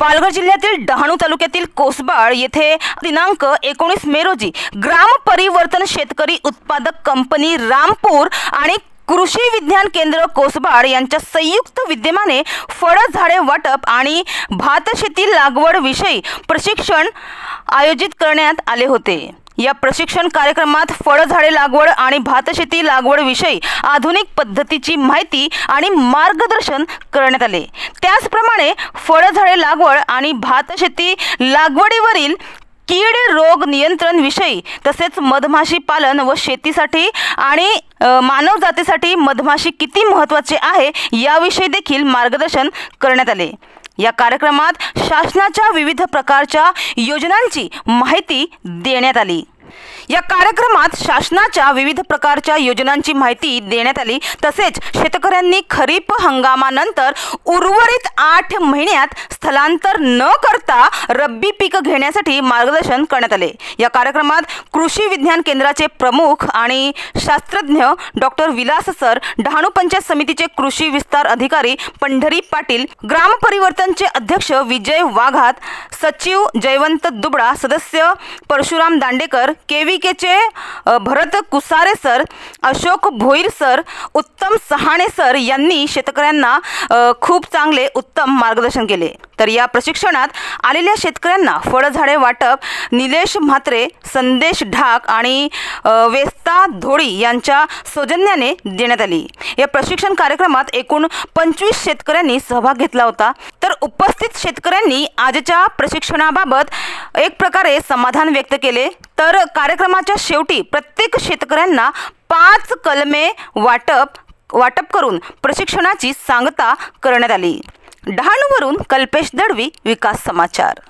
पालघर जिल्ह्यातील डहाणू तालुक्यातील कोसबाळ येथे दिनांक 19 मे रोजी ग्राम परिवर्तन शेतकरी उत्पादक कंपनी रामपूर आणि कृषी विज्ञान केंद्र कोसबाळ यांच्या संयुक्त विद्यमाने फळ झाडे वाटप आणि भात शेती लागवड विषयी प्रशिक्षण आयोजित करण्यात आले होते। या प्रशिक्षण कार्यक्रमात फळ झाडे लागवड आणि भात शेती लागवड विषयी आधुनिक पद्धतीची माहिती आणि मार्गदर्शन करण्यात आले। त्याचप्रमाणे फळ झाडे लागवड आणि भात शेती लागवडीवरील कीड रोग नियंत्रण विषयी तसेच मधमाशी पालन व शेतीसाठी आणि मानव जातीसाठी मधमाशी किती महत्त्वाचे आहे याविषयी देखील मार्गदर्शन करण्यात आले। या कार्यक्रमात शासनाच्या विविध प्रकारच्या योजनांची माहिती देण्यात आली। या कार्यक्रमात शासनाच्या विविध प्रकारच्या योजनांची माहिती देण्यात आली। तसेच शेतकऱ्यांनी खरीप हंगामानंतर उर्वरित 8 महिन्यात स्थलांतर न करता रब्बी पीक घेण्यासाठी मार्गदर्शन करण्यात आले। या कार्यक्रमात कृषी विज्ञान केंद्राचे प्रमुख आणि शास्त्रज्ञ डॉक्टर विलास सर, डहाणू पंचायत समितीचे कृषी विस्तार अधिकारी पंढरी पाटील, ग्राम परिवर्तनचे अध्यक्ष विजय वाघात, सचिव जयवंत दुबडा, सदस्य परशुराम दांडेकर, केवीकेचे भरत कुसारे सर, अशोक भोईर सर, उत्तम सहाणे सर यांनी शेतकऱ्यांना खूप चांगले उत्तम मार्गदर्शन केले। तर या प्रशिक्षणात आलेल्या शेतकऱ्यांना फळझाडे वाटप निलेश म्हात्रे, संदेश ढाक आणि वेस्ता धोडी यांच्या सौजन्याने देण्यात आली। या प्रशिक्षण कार्यक्रमात एकूण 25 शेतकऱ्यांनी सहभाग घेतला होता। तर उपस्थित शेतकऱ्यांनी आजच्या प्रशिक्षणाबाबत एक प्रकारे समाधान व्यक्त केले। तर कार्यक्रमाच्या शेवटी प्रत्येक शेतकऱ्यांना 5 कलमे वाटप करून प्रशिक्षणाची सांगता करण्यात आली। डहाणूवरून कल्पेश दळवी, विकास समाचार।